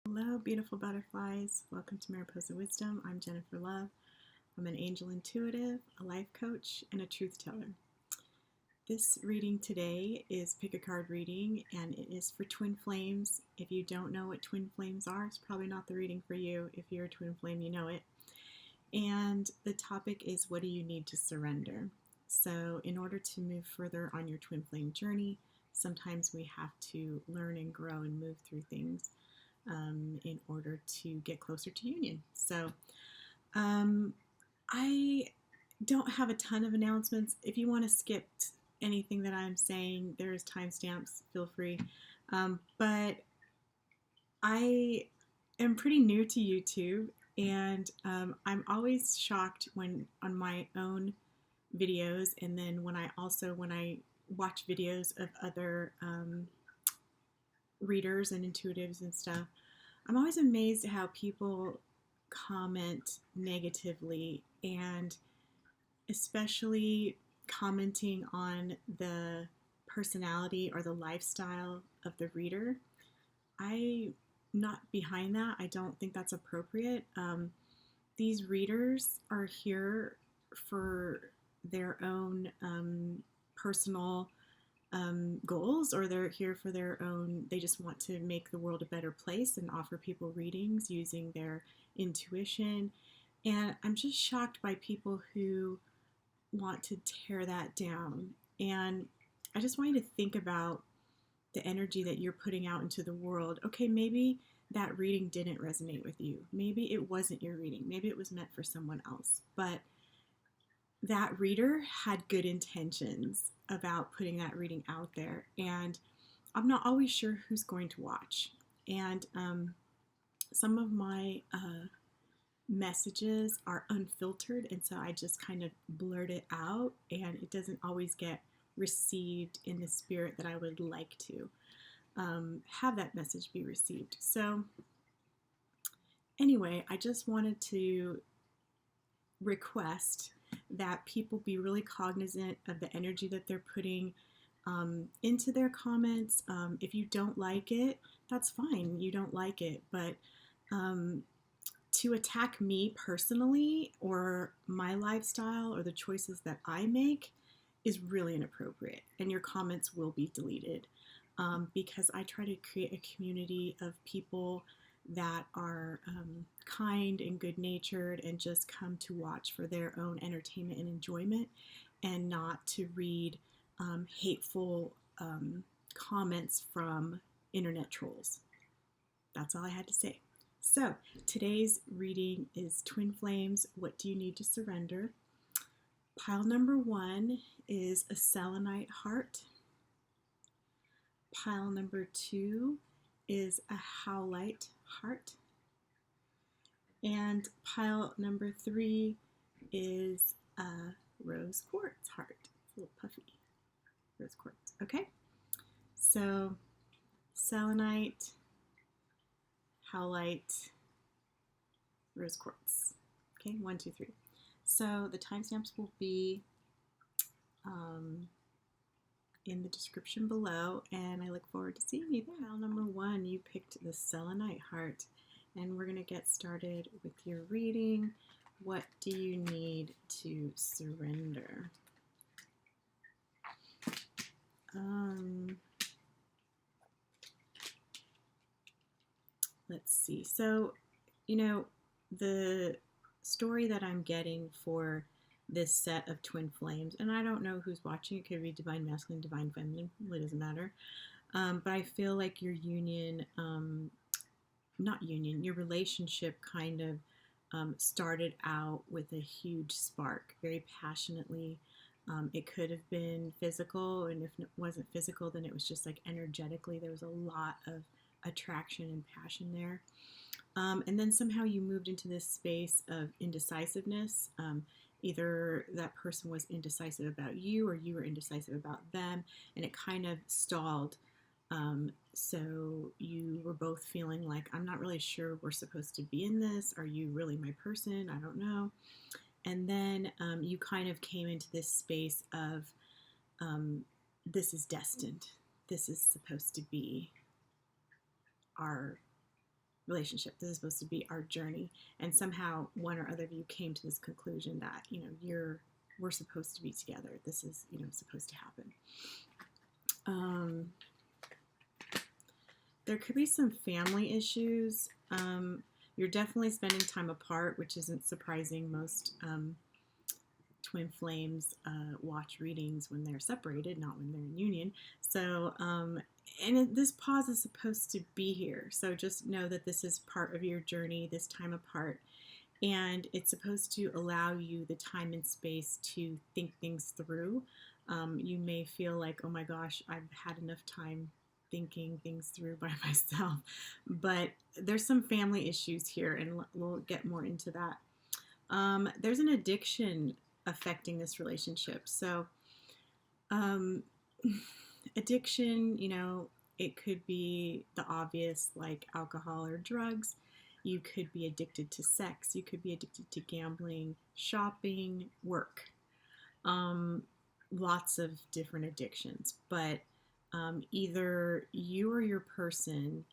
Hello, beautiful butterflies. Welcome to Mariposa Wisdom. I'm Jennifer Love. I'm an angel intuitive, a life coach, and a truth teller. This reading today is pick a card reading, and it is for twin flames. If you don't know what twin flames are, it's probably not the reading for you. If you're a twin flame, you know it. And the topic is, what do you need to surrender? So in order to move further on your twin flame journey, sometimes we have to learn and grow and move through things in order to get closer to union. So I don't have a ton of announcements. If you want to skip anything that I'm saying, there's timestamps, feel free. But I am pretty new to YouTube, and I'm always shocked when on my own videos, and then when I watch videos of other readers and intuitives and stuff, I'm always amazed at how people comment negatively, and especially commenting on the personality or the lifestyle of the reader. I'm not behind that. I don't think that's appropriate. These readers are here for their own personal goals, or they're here for their own, they just want to make the world a better place and offer people readings using their intuition. And I'm just shocked by people who want to tear that down. And I just want you to think about the energy that you're putting out into the world. Okay, maybe that reading didn't resonate with you. Maybe it wasn't your reading. Maybe it was meant for someone else. But that reader had good intentions about putting that reading out there, and I'm not always sure who's going to watch. And some of my messages are unfiltered, and so I just kind of blurt it out, and it doesn't always get received in the spirit that I would like to have that message be received. So anyway, I just wanted to request that people be really cognizant of the energy that they're putting into their comments. If you don't like it, that's fine. You don't like it. But to attack me personally or my lifestyle or the choices that I make is really inappropriate. And your comments will be deleted because I try to create a community of people that are kind and good-natured and just come to watch for their own entertainment and enjoyment, and not to read hateful comments from internet trolls. That's all I had to say. So today's reading is Twin Flames, What Do You Need to Surrender? Pile number 1 is a Selenite heart. Pile number 2 is a Howlite heart. And pile number 3 is a rose quartz heart. It's a little puffy. Rose quartz. Okay? So selenite, howlite, rose quartz. Okay? 1, 2, 3. So the timestamps will be in the description below, and I look forward to seeing you there. Pile number 1, you picked the Selenite heart, and we're going to get started with your reading. What do you need to surrender? Let's see. So, the story that I'm getting for this set of twin flames, and I don't know who's watching, it could be divine masculine, divine feminine, it doesn't matter, but I feel like your union, your relationship kind of started out with a huge spark, very passionately. It could have been physical, and if it wasn't physical, then it was just like energetically there was a lot of attraction and passion there. And then somehow you moved into this space of indecisiveness. Either that person was indecisive about you, or you were indecisive about them, and it kind of stalled. So you were both feeling like, I'm not really sure we're supposed to be in this. Are you really my person? I don't know. And then you kind of came into this space of, this is destined. This is supposed to be our relationship. This is supposed to be our journey. And somehow one or other of you came to this conclusion that, we're supposed to be together. This is, supposed to happen. There could be some family issues. You're definitely spending time apart, which isn't surprising. Most twin flames watch readings when they're separated, not when they're in union. So, this pause is supposed to be here. So just know that this is part of your journey, this time apart. And it's supposed to allow you the time and space to think things through. You may feel like, oh my gosh, I've had enough time thinking things through by myself. But there's some family issues here, and we'll get more into that. There's an addiction affecting this relationship. So, addiction, it could be the obvious, like alcohol or drugs. You could be addicted to sex. You could be addicted to gambling, shopping, work. Lots of different addictions. But either you or your person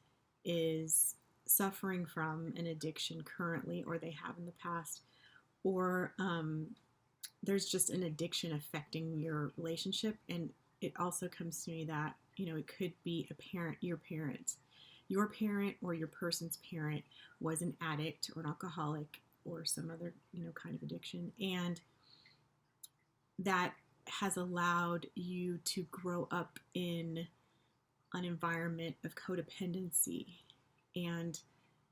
is suffering from an addiction currently, or they have in the past, or there's just an addiction affecting your relationship. And it also comes to me that, it could be your parent or your person's parent was an addict or an alcoholic or some other, kind of addiction. And that has allowed you to grow up in an environment of codependency. And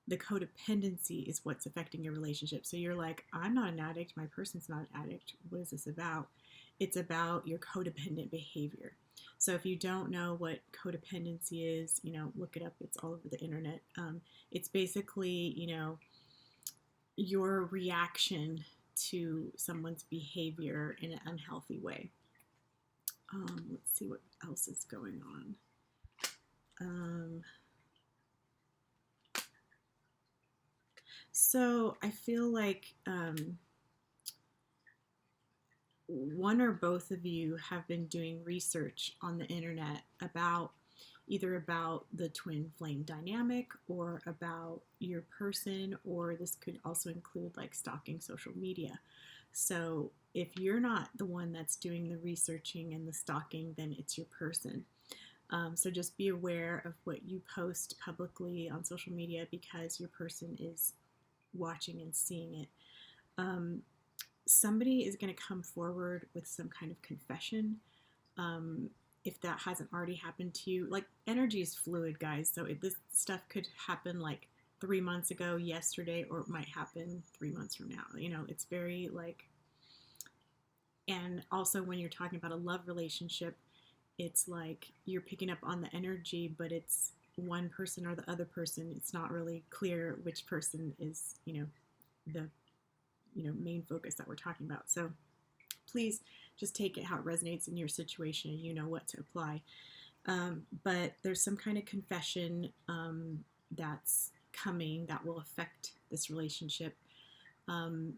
the codependency is what's affecting your relationship. So you're like, I'm not an addict. My person's not an addict. What is this about? It's about your codependent behavior. So if you don't know what codependency is, look it up. It's all over the internet. It's basically, your reaction to someone's behavior in an unhealthy way. Let's see what else is going on. So I feel like one or both of you have been doing research on the internet about the twin flame dynamic, or about your person, or this could also include like stalking social media. So if you're not the one that's doing the researching and the stalking, then it's your person. So just be aware of what you post publicly on social media, because your person is watching and seeing it. Somebody is going to come forward with some kind of confession. If that hasn't already happened to you, like, energy is fluid, guys. So this stuff could happen like 3 months ago, yesterday, or it might happen 3 months from now. It's very like, and also when you're talking about a love relationship, it's like you're picking up on the energy, but it's one person or the other person. It's not really clear which person is, the main focus that we're talking about. So please just take it how it resonates in your situation, and you know what to apply. But there's some kind of confession that's coming that will affect this relationship. I'm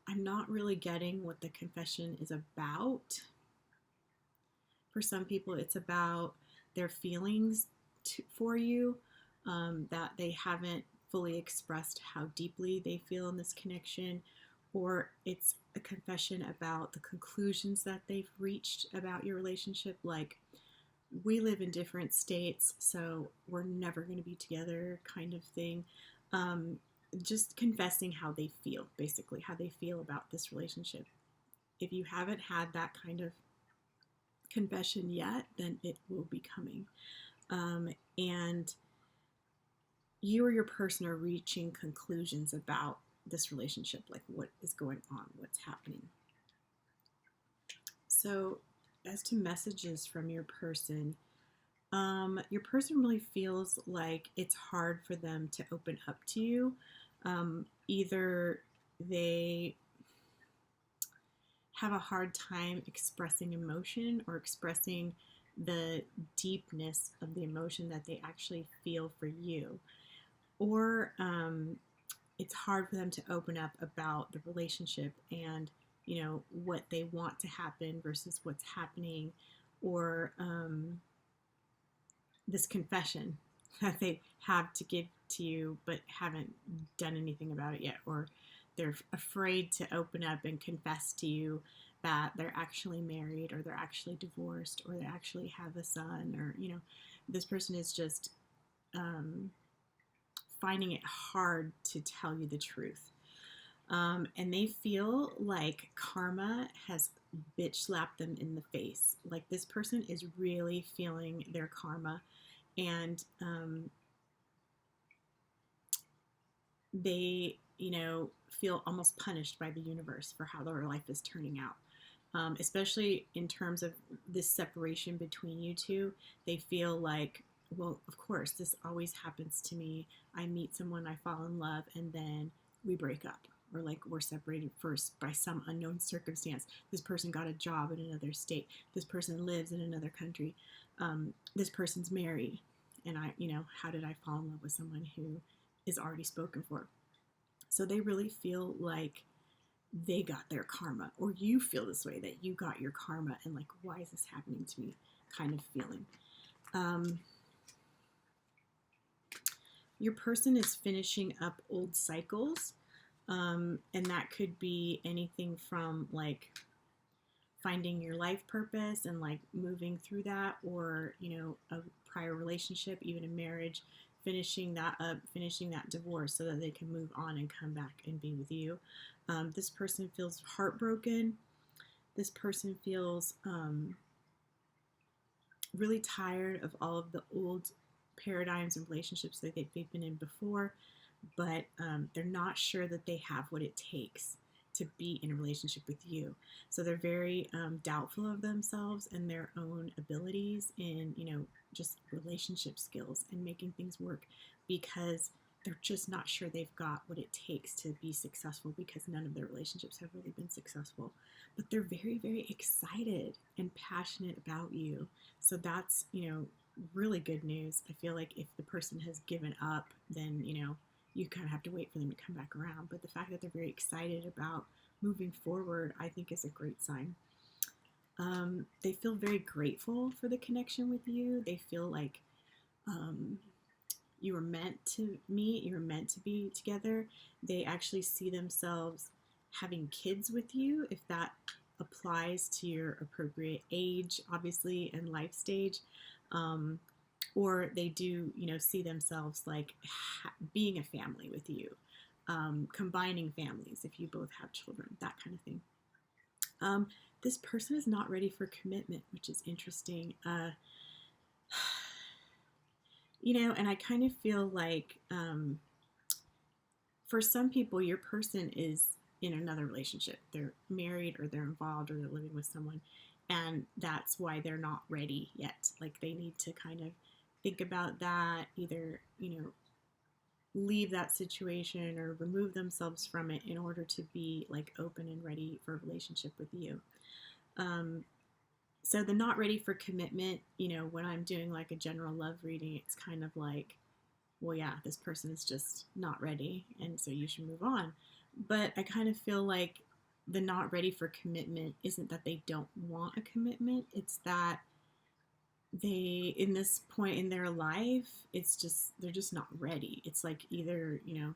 not really getting what the confession is about. For some people, it's about their feelings for you, that they haven't fully expressed how deeply they feel in this connection, or it's a confession about the conclusions that they've reached about your relationship, like, we live in different states, so we're never going to be together, kind of thing. Just confessing how they feel, basically, how they feel about this relationship. If you haven't had that kind of confession yet, then it will be coming. And you or your person are reaching conclusions about this relationship, like what is going on, what's happening. So as to messages from your person really feels like it's hard for them to open up to you. Either they have a hard time expressing emotion, or expressing the deepness of the emotion that they actually feel for you. Or it's hard for them to open up about the relationship and, what they want to happen versus what's happening, or this confession. that they have to give to you but haven't done anything about it yet, or they're afraid to open up and confess to you that they're actually married, or they're actually divorced, or they actually have a son, or, you know, this person is just finding it hard to tell you the truth. And they feel like karma has bitch slapped them in the face. Like this person is really feeling their karma, and they, you know, feel almost punished by the universe for how their life is turning out. Especially in terms of this separation between you two, they feel like, well, of course, this always happens to me. I meet someone, I fall in love, and then we break up, or like we're separated first by some unknown circumstance. This person got a job in another state. This person lives in another country. This person's married, and I, you know, how did I fall in love with someone who is already spoken for? So they really feel like they got their karma, or you feel this way, that you got your karma, and like, why is this happening to me kind of feeling. Your person is finishing up old cycles, and that could be anything from like finding your life purpose and like moving through that, or, you know, a prior relationship, even a marriage, finishing that up, finishing that divorce so that they can move on and come back and be with you. This person feels heartbroken. This person feels really tired of all of the old paradigms and relationships that they've been in before, but they're not sure that they have what it takes to be in a relationship with you. So they're very doubtful of themselves and their own abilities in, you know, just relationship skills and making things work, because they're just not sure they've got what it takes to be successful, because none of their relationships have really been successful. But they're very, very excited and passionate about you. So that's, you know, really good news. I feel like if the person has given up, then, you know, you kind of have to wait for them to come back around. But the fact that they're very excited about moving forward, I think, is a great sign. They feel very grateful for the connection with you. They feel like you were meant to meet, you were meant to be together. They actually see themselves having kids with you, if that applies to your appropriate age, obviously, and life stage. Or they do, you know, see themselves like being a family with you, combining families if you both have children, that kind of thing. This person is not ready for commitment, which is interesting. You know, and I kind of feel like for some people, your person is in another relationship. They're married, or they're involved, or they're living with someone, and that's why they're not ready yet. Like they need to kind of think about that, either, you know, leave that situation or remove themselves from it in order to be like open and ready for a relationship with you. So the not ready for commitment, you know, when I'm doing like a general love reading, it's kind of like, well, yeah, this person is just not ready, and so you should move on. But I kind of feel like the not ready for commitment isn't that they don't want a commitment, it's that they, in this point in their life, it's just, they're just not ready. It's like either, you know,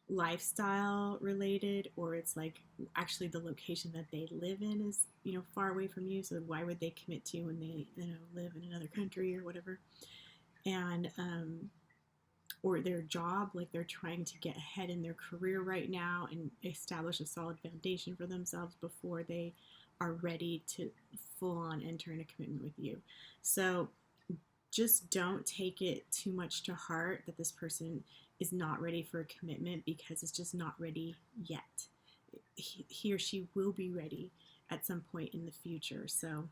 lifestyle related, or it's like actually the location that they live in is, you know, far away from you, so why would they commit to you when they, you know, live in another country or whatever. And or their job, like they're trying to get ahead in their career right now and establish a solid foundation for themselves before they are ready to full on enter in a commitment with you. So just don't take it too much to heart that this person is not ready for a commitment, because it's just not ready yet. He or she will be ready at some point in the future. So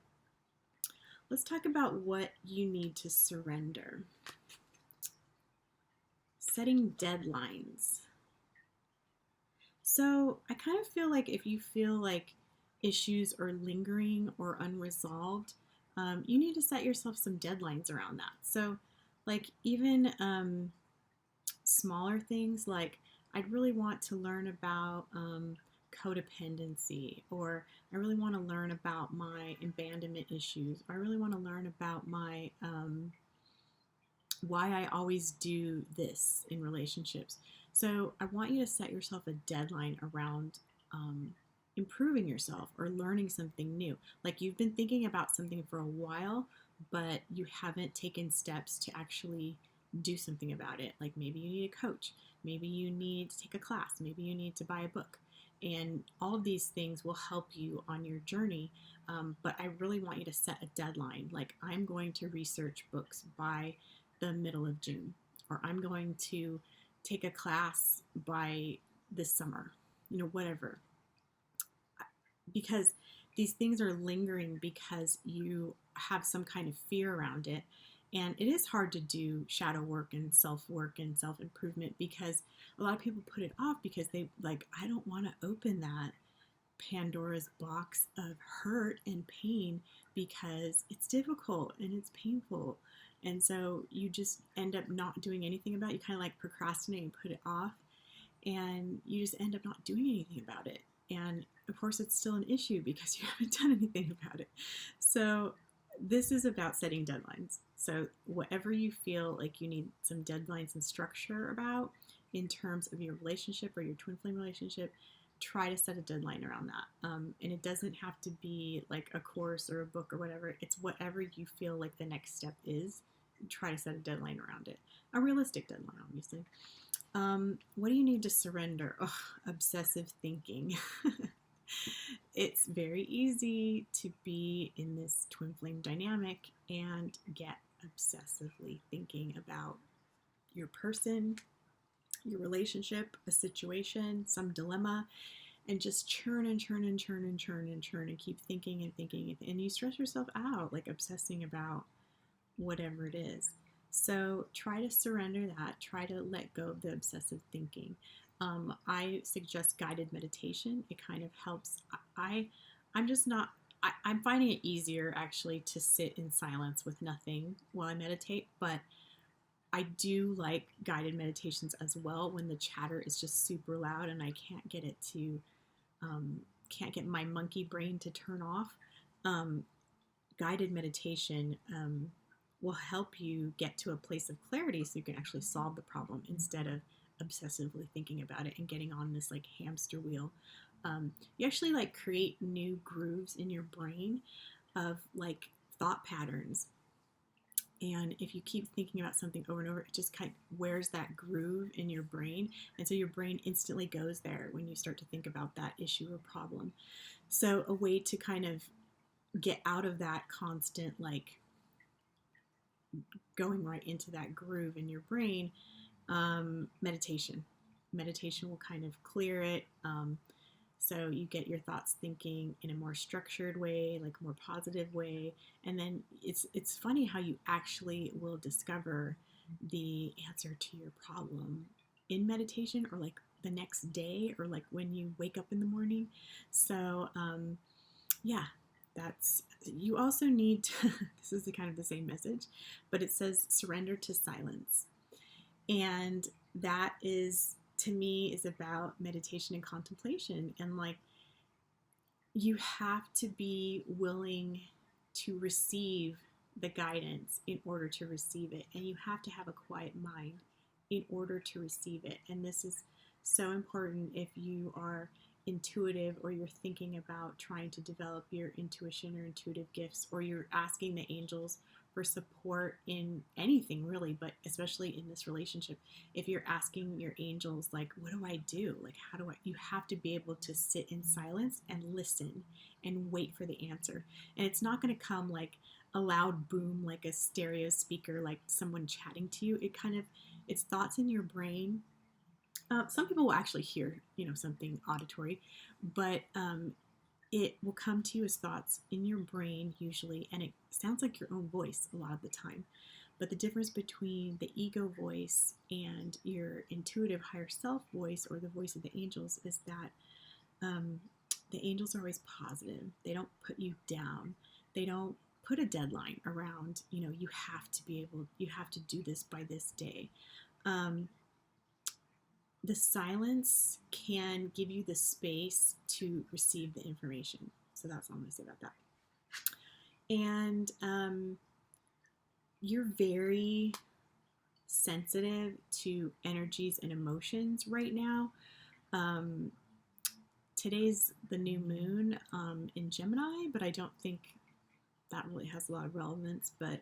let's talk about what you need to surrender. Setting deadlines. So I kind of feel like if you feel like issues are lingering or unresolved, you need to set yourself some deadlines around that. So like even smaller things, like I'd really want to learn about codependency, or I really want to learn about my abandonment issues, or I really want to learn about my why I always do this in relationships. So I want you to set yourself a deadline around improving yourself or learning something new. Like you've been thinking about something for a while, but you haven't taken steps to actually do something about it. Like maybe you need a coach, maybe you need to take a class, maybe you need to buy a book. And all of these things will help you on your journey. But I really want you to set a deadline. Like I'm going to research books by the middle of June, or I'm going to take a class by this summer, whatever. Because these things are lingering because you have some kind of fear around it. And it is hard to do shadow work and self-improvement because a lot of people put it off because they I don't want to open that Pandora's box of hurt and pain because it's difficult and it's painful. And so you just end up not doing anything about it. You kind of procrastinate and put it off, and you just end up not doing anything about it. And of course, it's still an issue because you haven't done anything about it. So this is about setting deadlines. So whatever you feel like you need some deadlines and structure about in terms of your relationship or your twin flame relationship, try to set a deadline around that. And it doesn't have to be like a course or a book or whatever. It's whatever you feel like the next step is. Try to set a deadline around it. A realistic deadline, obviously. What do you need to surrender? Oh, obsessive thinking. It's very easy to be in this twin flame dynamic and get obsessively thinking about your person, your relationship, a situation, some dilemma, and just churn and churn and churn and churn and churn and keep thinking and thinking. And you stress yourself out, obsessing about whatever it is. So try to surrender that. Try to let go of the obsessive thinking. I suggest guided meditation. It kind of helps. I'm finding it easier actually to sit in silence with nothing while I meditate, but I do like guided meditations as well when the chatter is just super loud and I can't get it to, can't get my monkey brain to turn off. Guided meditation will help you get to a place of clarity so you can actually solve the problem instead of obsessively thinking about it and getting on this hamster wheel. You actually create new grooves in your brain of thought patterns. And if you keep thinking about something over and over, it just kind of wears that groove in your brain. And so your brain instantly goes there when you start to think about that issue or problem. So a way to kind of get out of that constant, going right into that groove in your brain, meditation. Meditation will kind of clear it. So you get your thoughts thinking in a more structured way, a more positive way. And then it's funny how you actually will discover the answer to your problem in meditation or the next day or when you wake up in the morning. So yeah, you also need to, this is kind of the same message, but it says surrender to silence. And that is, to me, is about meditation and contemplation. And you have to be willing to receive the guidance in order to receive it. And you have to have a quiet mind in order to receive it. And this is so important if you are intuitive or you're thinking about trying to develop your intuition or intuitive gifts, or you're asking the angels for support in anything really, but especially in this relationship. If you're asking your angels, what do I do? You have to be able to sit in silence and listen and wait for the answer. And it's not going to come a loud boom, like a stereo speaker, like someone chatting to you. It's thoughts in your brain. Some people will actually hear, something auditory, but it will come to you as thoughts in your brain usually, and it sounds like your own voice a lot of the time. But the difference between the ego voice and your intuitive higher self voice, or the voice of the angels, is that the angels are always positive. They don't put you down. They don't put a deadline around, you have to do this by this day. The silence can give you the space to receive the information. So that's all I'm going to say about that. And you're very sensitive to energies and emotions right now. Today's the new moon in Gemini, but I don't think that really has a lot of relevance. But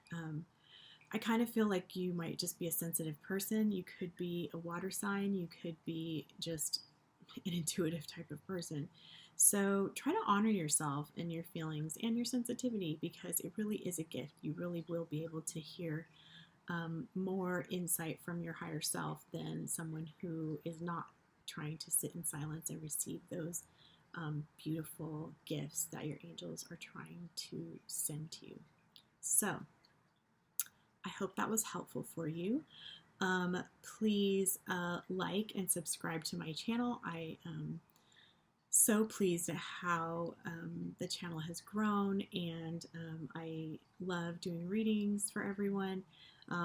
I kind of feel like you might just be a sensitive person. You could be a water sign. You could be just an intuitive type of person. So try to honor yourself and your feelings and your sensitivity, because it really is a gift. You really will be able to hear more insight from your higher self than someone who is not trying to sit in silence and receive those beautiful gifts that your angels are trying to send to you. So I hope that was helpful for you. Please like and subscribe to my channel. I am so pleased at how the channel has grown, and I love doing readings for everyone.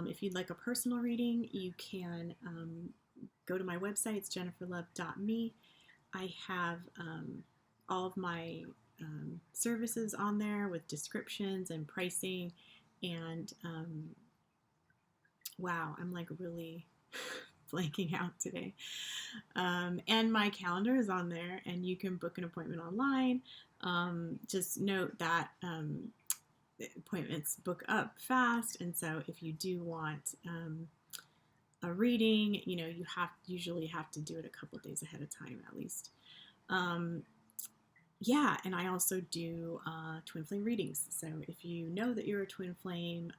If you'd like a personal reading, you can go to my website. It's jenniferlove.me. I have all of my services on there with descriptions and pricing, and wow, I'm like really blanking out today. And my calendar is on there, and you can book an appointment online. Just note that appointments book up fast, and so if you do want a reading, you know, you usually have to do it a couple days ahead of time at least. Yeah, and I also do twin flame readings. So if you know that you're a twin flame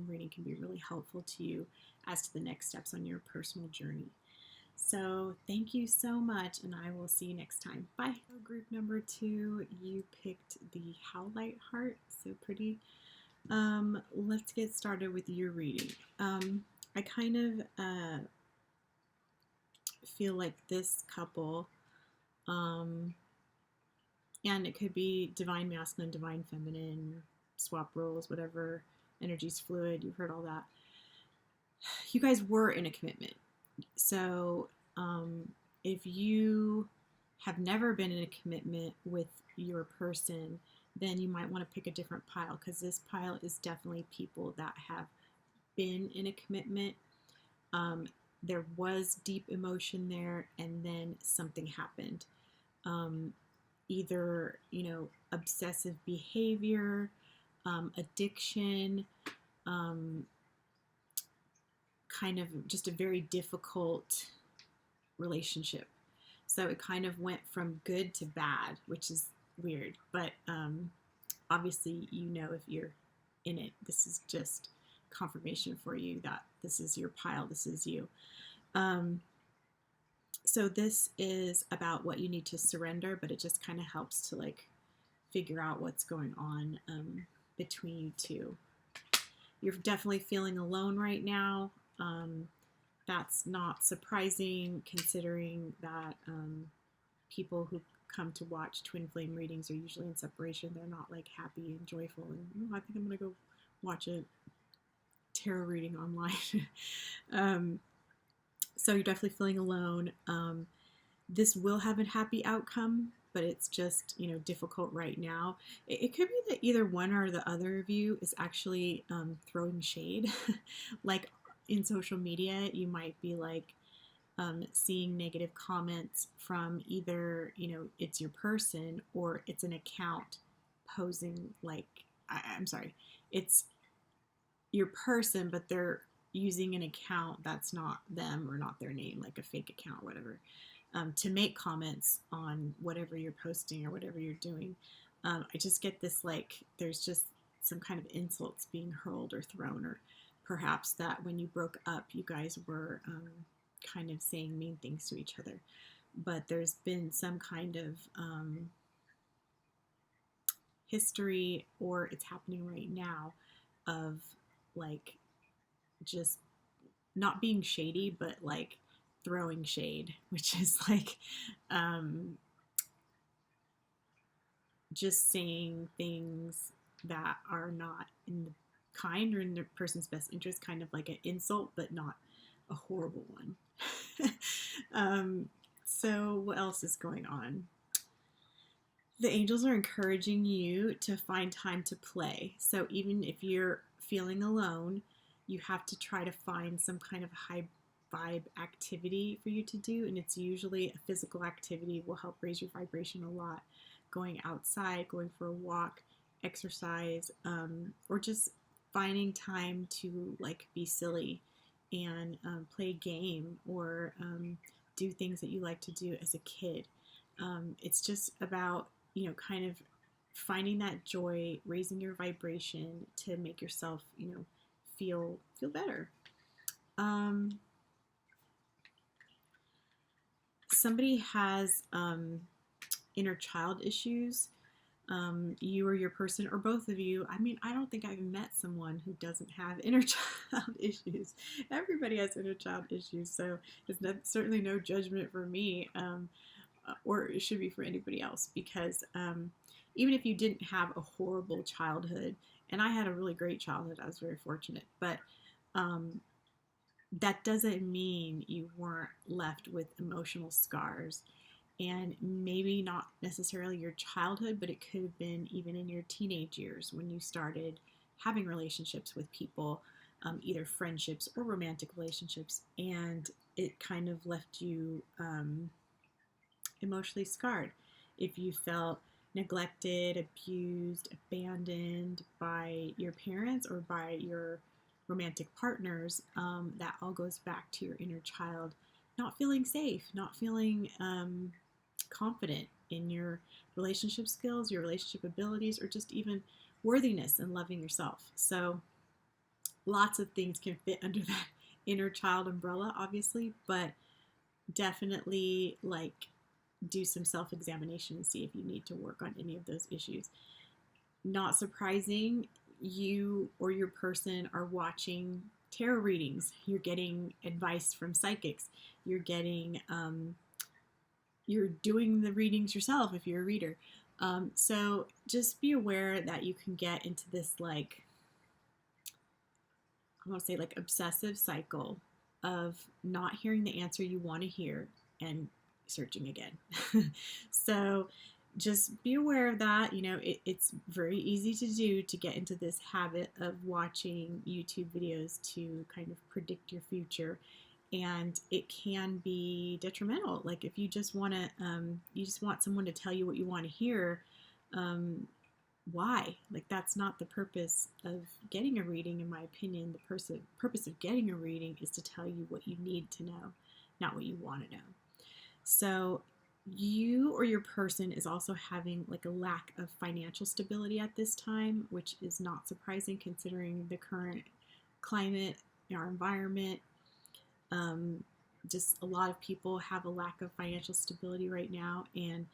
reading can be really helpful to you as to the next steps on your personal journey. So thank you so much, and I will see you next time. Bye. Group number 2, you picked the Howlite heart. So pretty. Let's get started with your reading. I kind of feel like this couple, and it could be divine masculine, divine feminine, swap roles, whatever, energy's fluid, you've heard all that. You guys were in a commitment. So if you have never been in a commitment with your person, then you might want to pick a different pile, because this pile is definitely people that have been in a commitment. There was deep emotion there, and then something happened. Either, you know, obsessive behavior, addiction, kind of just a very difficult relationship. So it kind of went from good to bad, which is weird. But obviously, you know, if you're in it, this is just confirmation for you that this is your pile, this is you. So this is about what you need to surrender, but it just kind of helps to like figure out what's going on between you two. You're definitely feeling alone right now. That's not surprising, considering that people who come to watch twin flame readings are usually in separation. They're not like happy and joyful and, oh, I think I'm gonna go watch a tarot reading online. So you're definitely feeling alone. This will have a happy outcome, but it's just, you know, difficult right now. It could be that either one or the other of you is actually throwing shade. Like in social media, you might be like seeing negative comments from either, you know, it's your person or it's an account posing like, I'm sorry, it's your person, but they're using an account that's not them or not their name, like a fake account, whatever, to make comments on whatever you're posting or whatever you're doing. I just get this, like, there's just some kind of insults being hurled or thrown, or perhaps that when you broke up, you guys were kind of saying mean things to each other. But there's been some kind of history, or it's happening right now, of like just not being shady, but like throwing shade, which is like just saying things that are not in the kind or in the person's best interest, kind of like an insult, but not a horrible one. So what else is going on? The angels are encouraging you to find time to play. So even if you're feeling alone, you have to try to find some kind of high vibe activity for you to do, and it's usually a physical activity will help raise your vibration a lot. Going outside, going for a walk, exercise, or just finding time to like be silly and play a game or do things that you like to do as a kid. It's just about, you know, kind of finding that joy, raising your vibration to make yourself, you know, feel better. Somebody has inner child issues. You or your person, or both of you. I mean, I don't think I've met someone who doesn't have inner child issues. Everybody has inner child issues, so it's certainly no judgment for me, or it should be for anybody else, because even if you didn't have a horrible childhood, and I had a really great childhood, I was very fortunate, but that doesn't mean you weren't left with emotional scars. And maybe not necessarily your childhood, but it could have been even in your teenage years when you started having relationships with people, either friendships or romantic relationships, and it kind of left you emotionally scarred. If you felt neglected, abused, abandoned by your parents or by your romantic partners, that all goes back to your inner child not feeling safe, not feeling confident in your relationship skills, your relationship abilities, or just even worthiness and loving yourself. So lots of things can fit under that inner child umbrella, obviously, but definitely like do some self-examination and see if you need to work on any of those issues. Not surprising, you or your person are watching tarot readings. You're getting advice from psychics. You're getting you're doing the readings yourself if you're a reader. So just be aware that you can get into this, like, I want to say like obsessive cycle of not hearing the answer you want to hear and searching again. So just be aware of that. You know, it's very easy to do, to get into this habit of watching YouTube videos to kind of predict your future. And it can be detrimental. Like if you just want to, you just want someone to tell you what you want to hear, why? Like that's not the purpose of getting a reading, in my opinion. The purpose of getting a reading is to tell you what you need to know, not what you want to know. So you or your person is also having like a lack of financial stability at this time, which is not surprising considering the current climate, our environment. Just a lot of people have a lack of financial stability right now, and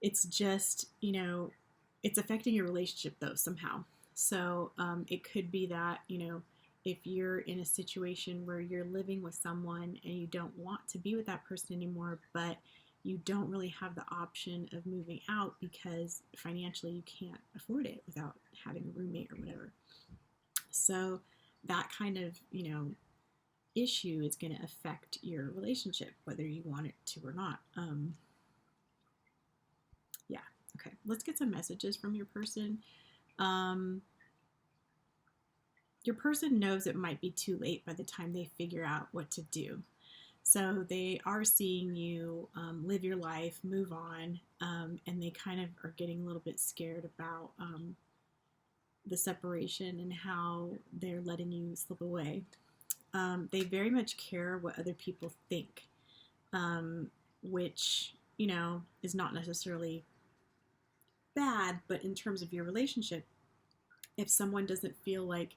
it's just, you know, it's affecting your relationship though somehow. So it could be that, you know, if you're in a situation where you're living with someone and you don't want to be with that person anymore, but you don't really have the option of moving out because financially you can't afford it without having a roommate or whatever. So that kind of, you know, issue is going to affect your relationship, whether you want it to or not. Yeah, okay. Let's get some messages from your person. Your person knows it might be too late by the time they figure out what to do. So they are seeing you live your life, move on, and they kind of are getting a little bit scared about the separation and how they're letting you slip away. They very much care what other people think, which, you know, is not necessarily bad, but in terms of your relationship, if someone doesn't feel like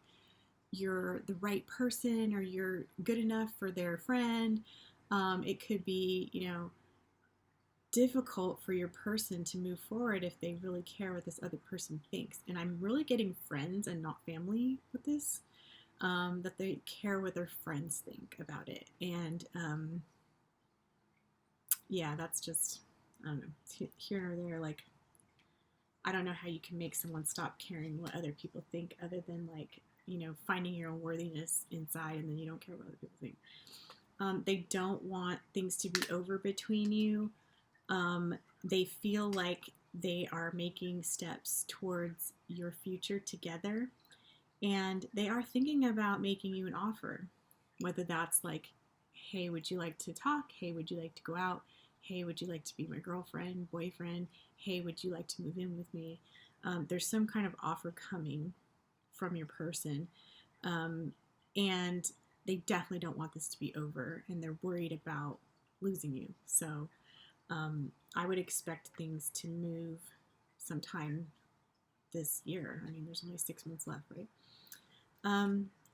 you're the right person or you're good enough for their friend, it could be, you know, difficult for your person to move forward if they really care what this other person thinks. And I'm really getting friends and not family with this. That they care what their friends think about it. And yeah, that's just, I don't know, here or there. Like, I don't know how you can make someone stop caring what other people think, other than like, you know, finding your own worthiness inside, and then you don't care what other people think. They don't want things to be over between you. They feel like they are making steps towards your future together. And they are thinking about making you an offer, whether that's like, hey, would you like to talk? Hey, would you like to go out? Hey, would you like to be my girlfriend, boyfriend? Hey, would you like to move in with me? There's some kind of offer coming from your person. And they definitely don't want this to be over, and they're worried about losing you. So I would expect things to move sometime this year. I mean, there's only 6 months left, right?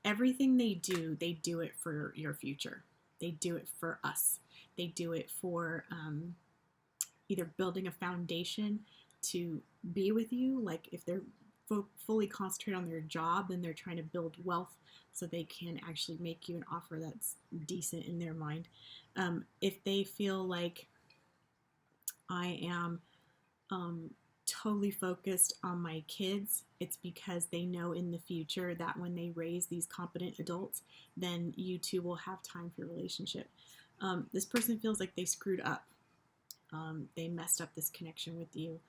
Everything they do it for your future. They do it for us. They do it for either building a foundation to be with you. Like if they're fully concentrated on their job, then they're trying to build wealth so they can actually make you an offer that's decent in their mind. If they feel like I am totally focused on my kids, it's because they know in the future that when they raise these competent adults, then you two will have time for your relationship. This person feels like they screwed up. They messed up this connection with you.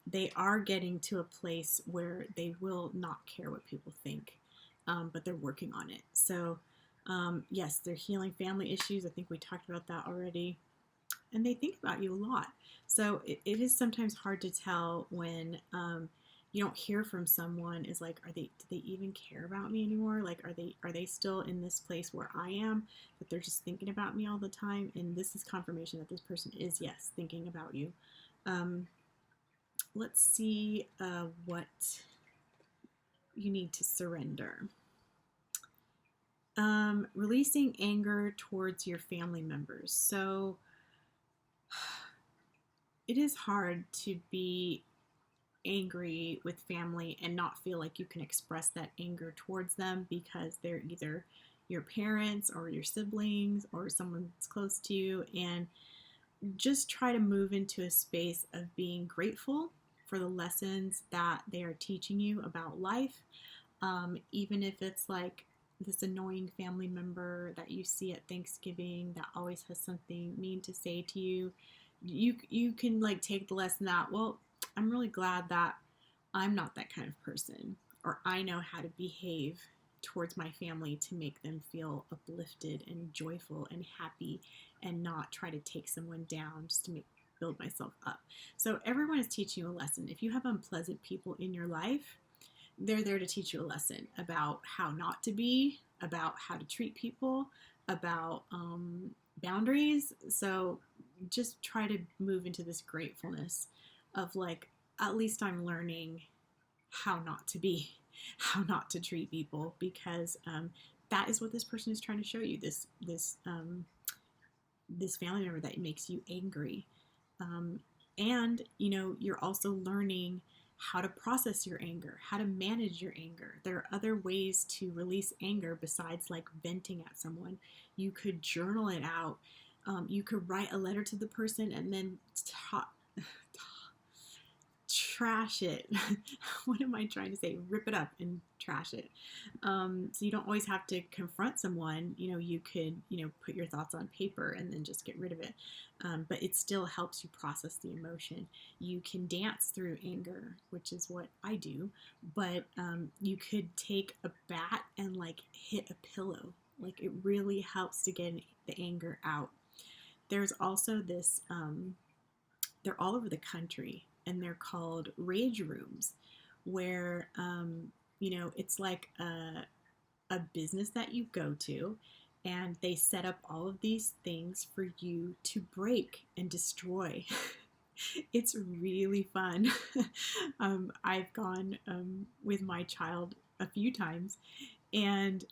They are getting to a place where they will not care what people think, but they're working on it. So yes, they're healing family issues. I think we talked about that already. And they think about you a lot. So it is sometimes hard to tell when you don't hear from someone. Is like, do they even care about me anymore? Like, are they still in this place where I am, that they're just thinking about me all the time? And this is confirmation that this person is, yes, thinking about you. Let's see what you need to surrender. Releasing anger towards your family members. So it is hard to be angry with family and not feel like you can express that anger towards them, because they're either your parents or your siblings or someone that's close to you. And just try to move into a space of being grateful for the lessons that they are teaching you about life. Even if it's like this annoying family member that you see at Thanksgiving that always has something mean to say to you, you can like take the lesson that, well, I'm really glad that I'm not that kind of person, or I know how to behave towards my family to make them feel uplifted and joyful and happy, and not try to take someone down just to build myself up. So everyone is teaching you a lesson. If you have unpleasant people in your life, they're there to teach you a lesson about how not to be, about how to treat people, about boundaries. So just try to move into this gratefulness of like, at least I'm learning how not to be, how not to treat people, because that is what this person is trying to show you. This family member that makes you angry, and you're also learning how to process your anger, how to manage your anger. There are other ways to release anger besides like venting at someone. You could journal it out. You could write a letter to the person and then trash it. What am I trying to say? Rip it up and trash it. So you don't always have to confront someone. You could, put your thoughts on paper and then just get rid of it. But it still helps you process the emotion. You can dance through anger, which is what I do. But you could take a bat and like hit a pillow. Like it really helps to get the anger out. There's also this, they're all over the country, and they're called rage rooms, where, it's like a business that you go to, and they set up all of these things for you to break and destroy. It's really fun. I've gone with my child a few times, and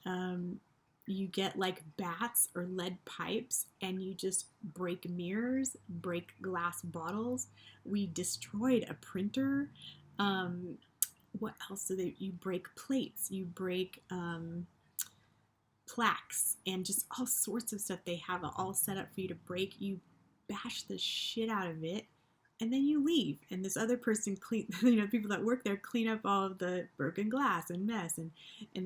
you get like bats or lead pipes, and you just break mirrors, break glass bottles. We destroyed a printer. What else do you break plates, you break plaques, and just all sorts of stuff. They have it all set up for you to break. You bash the shit out of it, and then you leave, and this other person people that work there clean up all of the broken glass and mess, and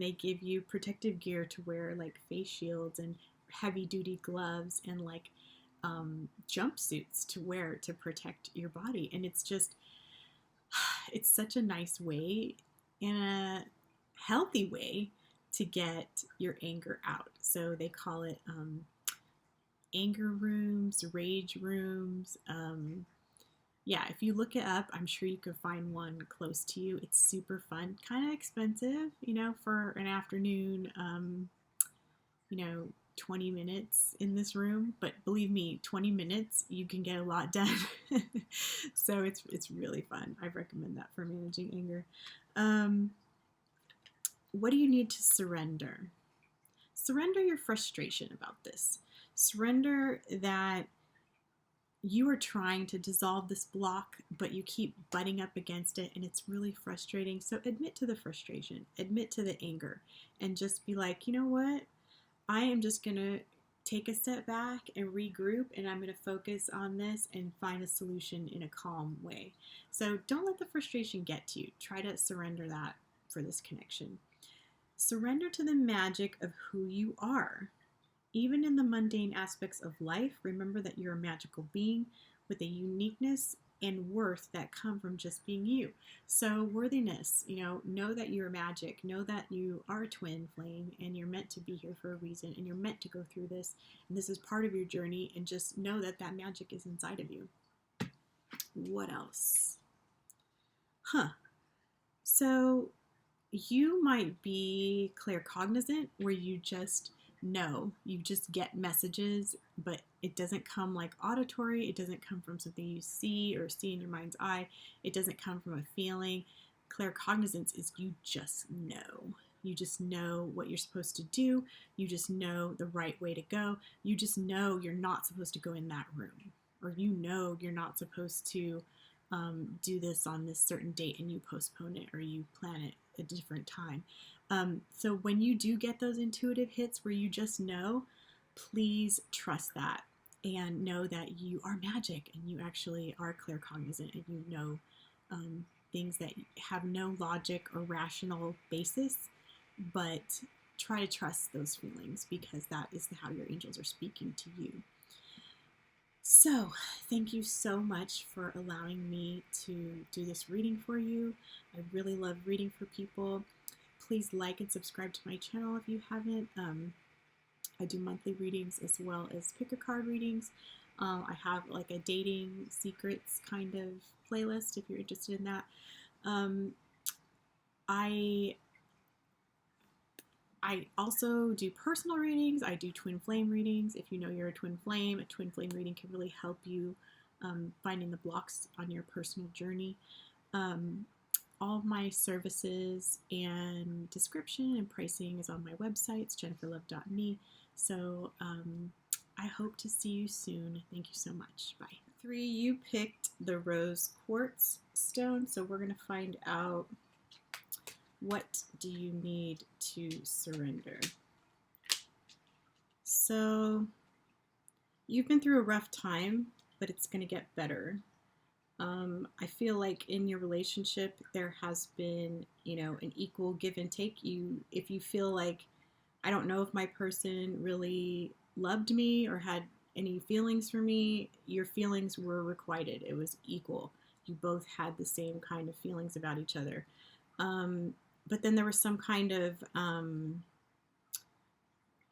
they give you protective gear to wear, like face shields and heavy duty gloves and like jumpsuits to wear to protect your body. And it's such a nice way and a healthy way to get your anger out. So they call it anger rooms, rage rooms. Yeah, if you look it up, I'm sure you could find one close to you. It's super fun, kind of expensive, for an afternoon, 20 minutes in this room. But believe me, 20 minutes, you can get a lot done. So it's really fun. I recommend that for managing anger. What do you need to surrender? Surrender your frustration about this. Surrender that you are trying to dissolve this block, but you keep butting up against it, and it's really frustrating. So admit to the frustration, admit to the anger, and just be like, you know what? I am just going to take a step back and regroup, and I'm going to focus on this and find a solution in a calm way. So don't let the frustration get to you. Try to surrender that for this connection. Surrender to the magic of who you are. Even in the mundane aspects of life, remember that you're a magical being with a uniqueness and worth that come from just being you. So worthiness, know that you're magic, know that you are a twin flame, and you're meant to be here for a reason, and you're meant to go through this, and this is part of your journey, and just know that that magic is inside of you. What else? So you might be claircognizant, where you just know, you just get messages, but it doesn't come like auditory. It doesn't come from something you see or see in your mind's eye. It doesn't come from a feeling. Claircognizance is you just know. You just know what you're supposed to do. You just know the right way to go. You just know you're not supposed to go in that room, or you're not supposed to do this on this certain date, and you postpone it, or you plan it a different time. So when you do get those intuitive hits where you just know, please trust that and know that you are magic, and you actually are claircognizant, and you know things that have no logic or rational basis, but try to trust those feelings, because that is how your angels are speaking to you. So thank you so much for allowing me to do this reading for you. I really love reading for people. Please like and subscribe to my channel if you haven't. I do monthly readings as well as pick a card readings. I have like a dating secrets kind of playlist if you're interested in that. I also do personal readings. I do twin flame readings. If you know you're a twin flame reading can really help you finding the blocks on your personal journey. All of my services and description and pricing is on my website. It's jenniferlove.me. So I hope to see you soon. Thank you so much. Bye. 3, you picked the rose quartz stone. So we're going to find out, what do you need to surrender? So you've been through a rough time, but it's going to get better. I feel like in your relationship there has been, an equal give and take. If you feel like, I don't know if my person really loved me or had any feelings for me, your feelings were requited. It was equal. You both had the same kind of feelings about each other. But then there was some kind of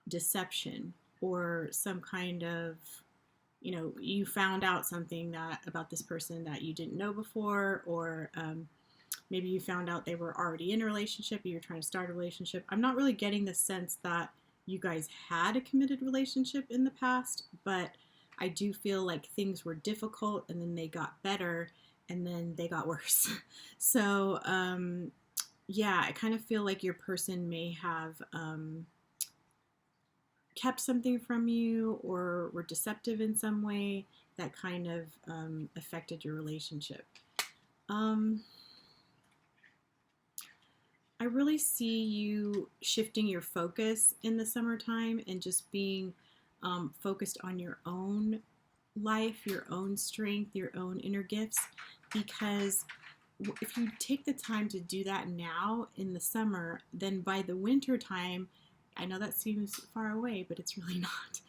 deception, or some kind of, you found out something about this person that you didn't know before, or maybe you found out they were already in a relationship, and you're trying to start a relationship. I'm not really getting the sense that you guys had a committed relationship in the past, but I do feel like things were difficult, and then they got better, and then they got worse. So, yeah, I kind of feel like your person may have kept something from you, or were deceptive in some way that kind of affected your relationship. I really see you shifting your focus in the summertime, and just being focused on your own life, your own strength, your own inner gifts, because if you take the time to do that now in the summer, then by the winter time, I know that seems far away, but it's really not.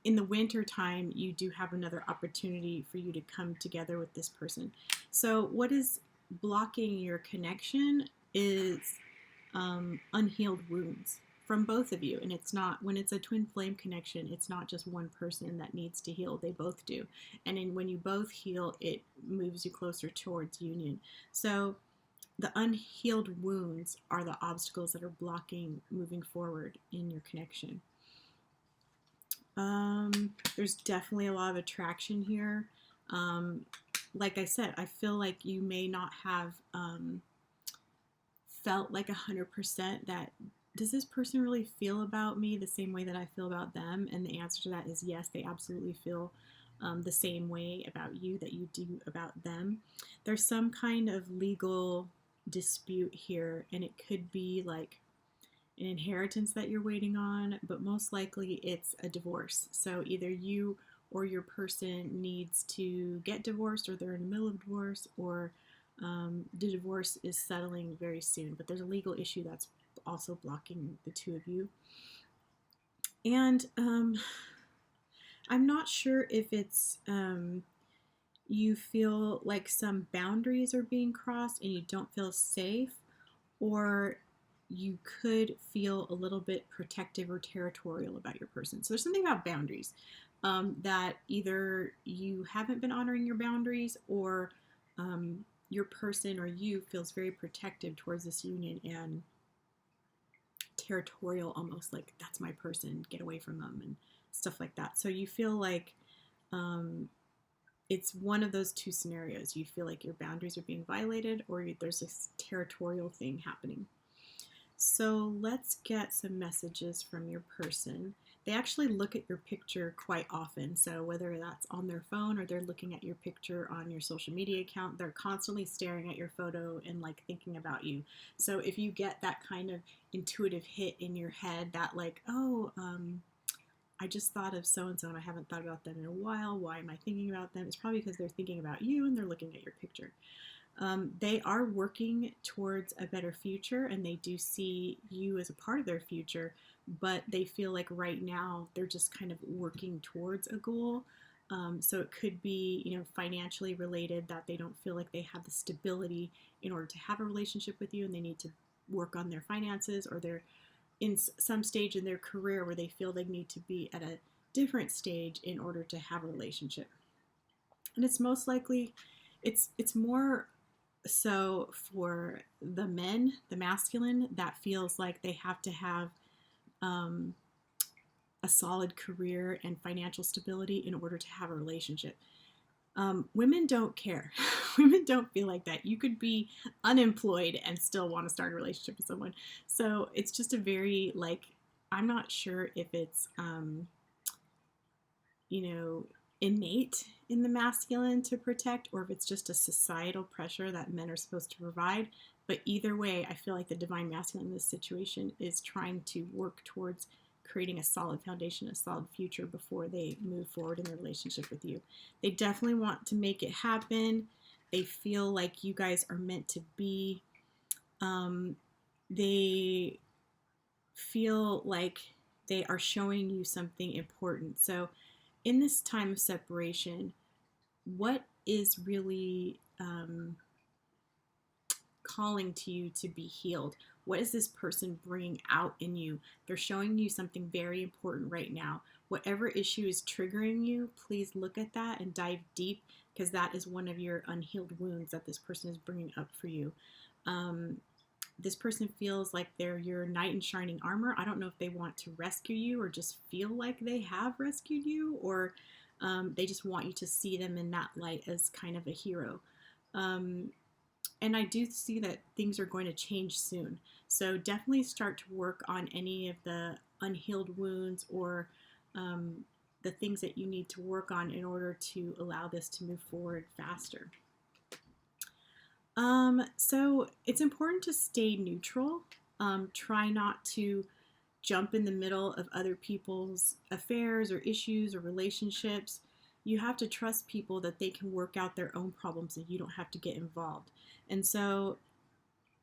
In the winter time, you do have another opportunity for you to come together with this person. So what is blocking your connection is unhealed wounds from both of you. And it's not, when it's a twin flame connection, it's not just one person that needs to heal, they both do. And then when you both heal, it moves you closer towards union. So the unhealed wounds are the obstacles that are blocking moving forward in your connection. There's definitely a lot of attraction here. Like I said, I feel like you may not have felt like 100% that, does this person really feel about me the same way that I feel about them? And the answer to that is yes, they absolutely feel the same way about you that you do about them. There's some kind of legal dispute here, and it could be like an inheritance that you're waiting on, but most likely it's a divorce. So either you or your person needs to get divorced, or they're in the middle of divorce, or the divorce is settling very soon, but there's a legal issue that's also blocking the two of you. And I'm not sure if it's you feel like some boundaries are being crossed and you don't feel safe, or you could feel a little bit protective or territorial about your person. So there's something about boundaries that either you haven't been honoring your boundaries, or your person or you feels very protective towards this union and territorial, almost like, that's my person, get away from them, and stuff like that. So you feel like it's one of those two scenarios. You feel like your boundaries are being violated, or there's this territorial thing happening. So let's get some messages from your person. They actually look at your picture quite often. So whether that's on their phone or they're looking at your picture on your social media account, they're constantly staring at your photo and like thinking about you. So if you get that kind of intuitive hit in your head that like, oh, I just thought of so-and-so and I haven't thought about them in a while. Why am I thinking about them? It's probably because they're thinking about you and they're looking at your picture. They are working towards a better future, and they do see you as a part of their future, but they feel like right now they're just kind of working towards a goal. So it could be, you know, financially related, that they don't feel like they have the stability in order to have a relationship with you, and they need to work on their finances, or they're in some stage in their career where they feel they need to be at a different stage in order to have a relationship. And it's most likely, it's more so for the men, the masculine, that feels like they have to have a solid career and financial stability in order to have a relationship. Women don't care. Women don't feel like that. You could be unemployed and still want to start a relationship with someone. So it's just a very, like, I'm not sure if it's, you know, innate in the masculine to protect, or if it's just a societal pressure that men are supposed to provide. But either way, I feel like the divine masculine in this situation is trying to work towards creating a solid foundation, a solid future before they move forward in their relationship with you. They definitely want to make it happen. They feel like you guys are meant to be. They feel like they are showing you something important. So in this time of separation, what is really calling to you to be healed? What is this person bringing out in you? They're showing you something very important right now. Whatever issue is triggering you, please look at that and dive deep, because that is one of your unhealed wounds that this person is bringing up for you. This person feels like they're your knight in shining armor. I don't know if they want to rescue you, or just feel like they have rescued you, or they just want you to see them in that light as kind of a hero. And I do see that things are going to change soon. So definitely start to work on any of the unhealed wounds, or the things that you need to work on in order to allow this to move forward faster. So it's important to stay neutral. Try not to jump in the middle of other people's affairs or issues or relationships. You have to trust people that they can work out their own problems and you don't have to get involved. And so,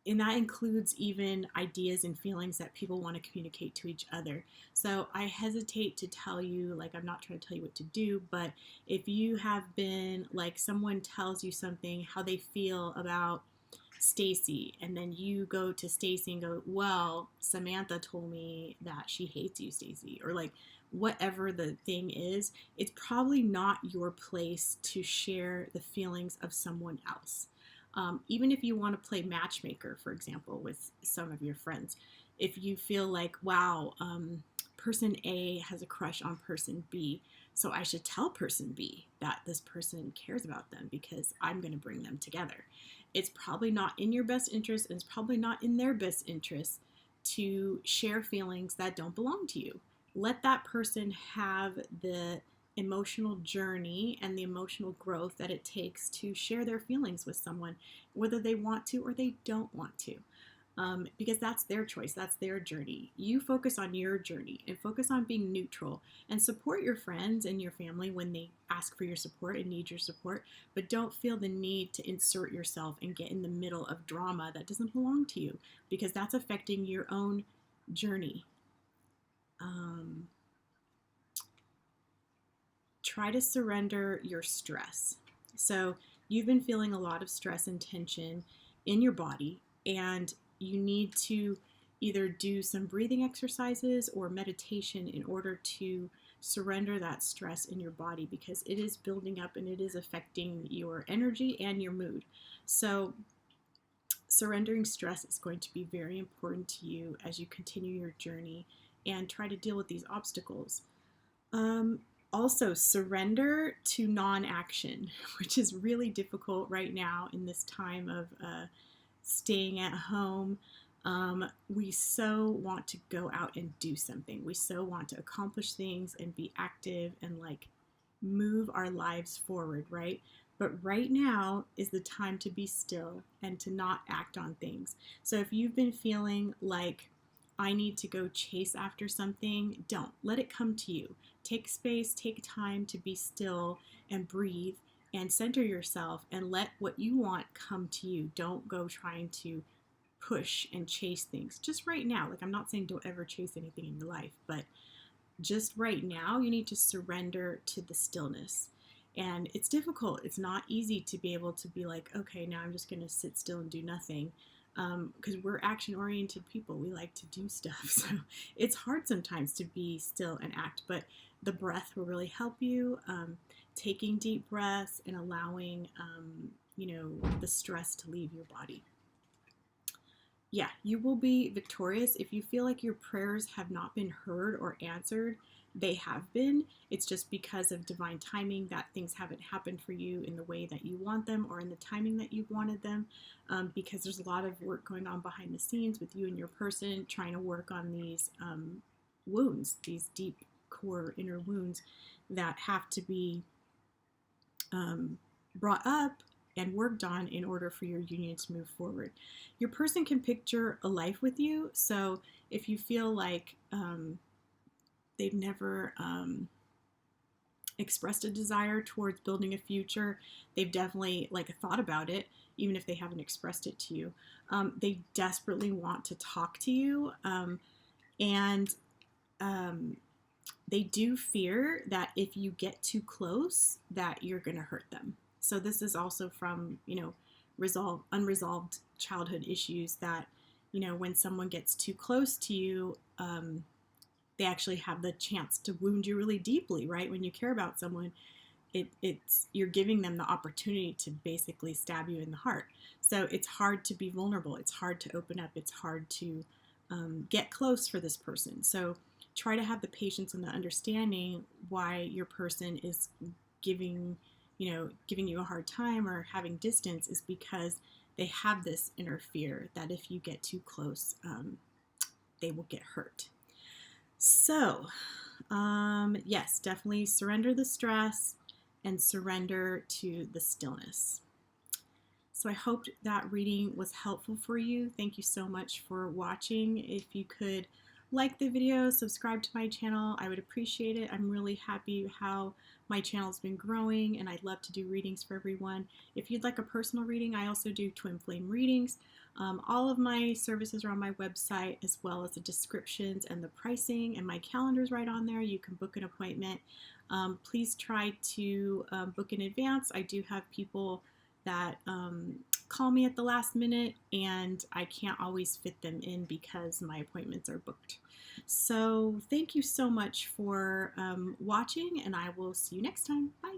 and that includes even ideas and feelings that people want to communicate to each other. So I hesitate to tell you, like, I'm not trying to tell you what to do, but if you have been, like, someone tells you something, how they feel about Stacy, and then you go to Stacy and go, well, Samantha told me that she hates you, Stacy, or like whatever the thing is, it's probably not your place to share the feelings of someone else. Even if you want to play matchmaker, for example, with some of your friends, if you feel like, wow, person A has a crush on person B, so I should tell person B that this person cares about them because I'm going to bring them together. It's probably not in your best interest, and it's probably not in their best interest to share feelings that don't belong to you. Let that person have the emotional journey and the emotional growth that it takes to share their feelings with someone, whether they want to or they don't want to. Because that's their choice, that's their journey. You focus on your journey and focus on being neutral and support your friends and your family when they ask for your support and need your support, but don't feel the need to insert yourself and get in the middle of drama that doesn't belong to you, because that's affecting your own journey. Try to surrender your stress. So you've been feeling a lot of stress and tension in your body, and you need to either do some breathing exercises or meditation in order to surrender that stress in your body, because it is building up and it is affecting your energy and your mood. So surrendering stress is going to be very important to you as you continue your journey and try to deal with these obstacles. Also, surrender to non-action, which is really difficult right now in this time of staying at home. We so want to go out and do something. We so want to accomplish things and be active and like move our lives forward, right? But right now is the time to be still and to not act on things. So if you've been feeling like I need to go chase after something, don't. Let it come to you. Take space, take time to be still and breathe and center yourself and let what you want come to you. Don't go trying to push and chase things. Just right now, like I'm not saying don't ever chase anything in your life, but just right now you need to surrender to the stillness. And it's difficult. It's not easy to be able to be like, okay, now I'm just going to sit still and do nothing. Because we're action-oriented people. We like to do stuff. So it's hard sometimes to be still and act, but the breath will really help you. Taking deep breaths and allowing, the stress to leave your body. Yeah, you will be victorious. If you feel like your prayers have not been heard or answered, they have been. It's just because of divine timing that things haven't happened for you in the way that you want them or in the timing that you wanted them, because there's a lot of work going on behind the scenes with you and your person trying to work on these wounds, these deep core inner wounds that have to be brought up and worked on in order for your union to move forward. Your person can picture a life with you, so if you feel like they've never expressed a desire towards building a future, they've definitely like thought about it, even if they haven't expressed it to you. They desperately want to talk to you, and they do fear that if you get too close that you're going to hurt them. So this is also from, unresolved childhood issues that, when someone gets too close to you, they actually have the chance to wound you really deeply, right? When you care about someone, you're giving them the opportunity to basically stab you in the heart. So it's hard to be vulnerable. It's hard to open up. It's hard to get close for this person. So try to have the patience and the understanding why your person is giving you a hard time or having distance is because they have this inner fear that if you get too close, they will get hurt. So, yes, definitely surrender the stress and surrender to the stillness. So I hope that reading was helpful for you. Thank you so much for watching. If you could like the video, subscribe to my channel, I would appreciate it. I'm really happy how my channel's been growing, and I'd love to do readings for everyone. If you'd like a personal reading, I also do twin flame readings. All of my services are on my website, as well as the descriptions and the pricing, and my calendar's right on there. You can book an appointment. Please try to book in advance. I do have people that call me at the last minute, and I can't always fit them in because my appointments are booked. So thank you so much for watching, and I will see you next time. Bye.